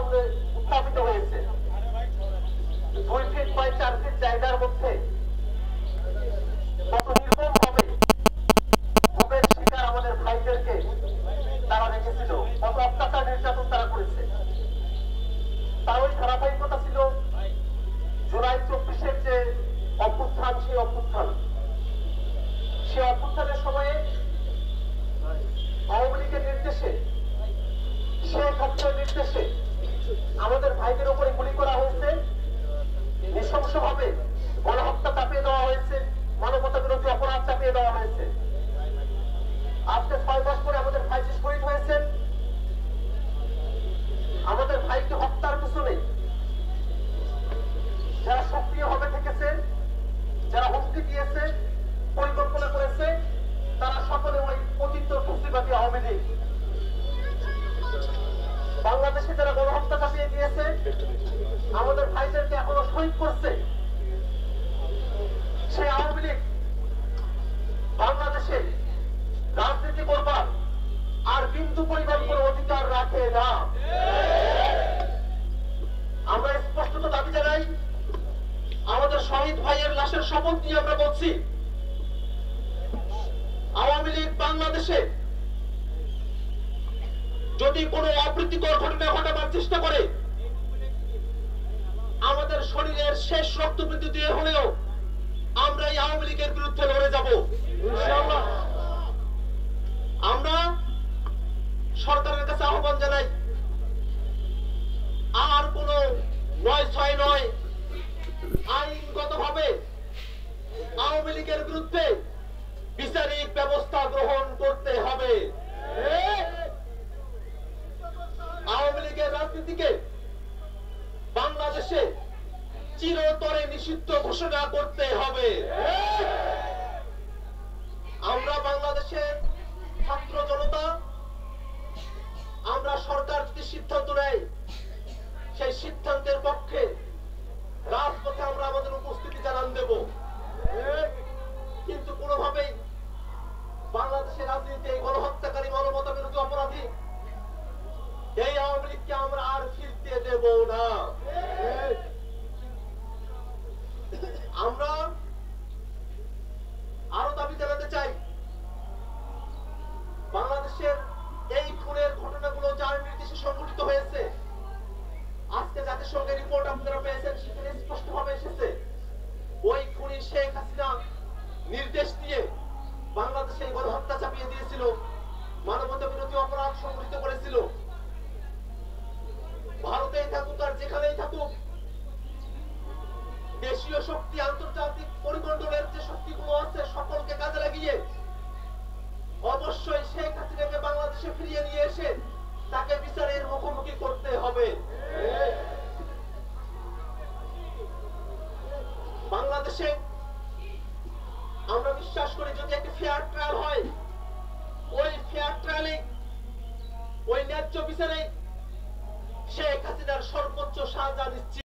সামনে উত্থাপিত হয়েছে। 2 ফিট বাই 4 ফিট জায়গার মধ্যে কত নির্মম ভাবে ভোগের শিকার আমাদের ভাইদেরকে তারা রেখেছিল, কত অত্যাচার নির্যাতন তারা করেছে। তার ওই ধারাবাহিকতা ছিল জুলাই 24-এর যে অভ্যুত্থান, সেই অভ্যুত্থানের সময়ে আওয়ামী লীগের নির্দেশে, শেখ হাসিনার নির্দেশে আমাদের ভাইদের উপরে গুলি করা হয়েছে, নৃশংসভাবে গণহত্যা চাপিয়ে দেওয়া হয়েছে, মানবতা বিরোধী অপরাধ চাপিয়ে দেওয়া হয়েছে। আজকে 6 মাস পরে আমাদের ভাই যে শহীদ হয়েছেন, আমাদের ভাইকে হত্যার পিছনে যারা সক্রিয়ভাবে থেকেছে, যারা হুমকি দিয়েছে, পরিকল্পনা করেছে, তারা সকলে ওই পতিত ফ্যাসিবাদী আওয়ামী লীগ। বাংলাদেশে যারা গণহত্যা চাপিয়ে দিয়েছে, আমাদের ভাইদেরকে এখনো শহীদ করছে, সেই আওয়ামী লীগ বাংলাদেশে রাজনীতি করবার আর বিন্দু পরিমাণ কোনো অধিকার রাখে না। আমরা স্পষ্টত দাবি জানাই, আমাদের শহীদ ভাইয়ের লাশের শপথ নিয়ে আমরা বলছি, আওয়ামী লীগ বাংলাদেশে যদি কোনো অপ্রীতিকর ঘটনা ঘটাবার চেষ্টা করে, আমাদের শরীরের শেষ রক্তবৃদ্ধি দিয়ে হলেও আমরা এই আওয়ামী লীগের বিরুদ্ধে লড়ে যাব ইনশাআল্লাহ। আমরা সরকারের কাছে আহ্বান জানাই, আর কোন 9-6 নয়, আইনগতভাবে আওয়ামী লীগের বিরুদ্ধে বিচারিক ব্যবস্থা গ্রহণ করতে হবে। আওয়ামী লীগের রাজনীতিকে বাংলাদেশে চিরতরে নিষিদ্ধ ঘোষণা করতে হবে। আমরা বাংলাদেশের ছাত্র জনতা, আমরা সরকার যদি সিদ্ধান্ত নেয়, সেই সিদ্ধান্তের পক্ষে রাজপথে আমরা আমাদের উপস্থিতি জানান দেব। কিন্তু কোনোভাবেই বাংলাদেশের রাজনীতিতে এই গণহত্যাকারী, মানবতা বিরোধী অপরাধী এই আওয়ামী লীগকে আমরা আর ফিরতে দেব না। আমরা আরো দাবি জানাতে চাই, বাংলাদেশের এই খুনের ঘটনাগুলো যার নির্দেশে সংঘটিত হয়েছে, আজকে জাতিসংঘের রিপোর্ট আপনারা পেয়েছেন, সেখানে স্পষ্টভাবে এসেছে ওই খুনি শেখ হাসিনা নির্দেশ দিয়ে বাংলাদেশে গণহত্যা চাপিয়ে দিয়েছিল, মানবতা বিরোধী অপরাধ সংঘটিত করেছিল। ভারতেই থাকুক আর যেখানেই থাকুক, দেশীয় শক্তি, আন্তর্জাতিক পরিমণ্ডলের যে শক্তিগুলো আছে, সকলকে কাজে লাগিয়ে অবশ্যই শেখ হাসিনাকে বাংলাদেশে ফিরিয়ে নিয়ে এসে তাকে বিচারের মুখোমুখি করতে হবে। বাংলাদেশে আমরা বিশ্বাস করি, যদি একটি ফেয়ার ট্রায়াল হয়, ওই ফেয়ার ট্রায়ালে, ওই ন্যায্য বিচারে শেখ হাসিনার সর্বোচ্চ সাজা নিশ্চিত।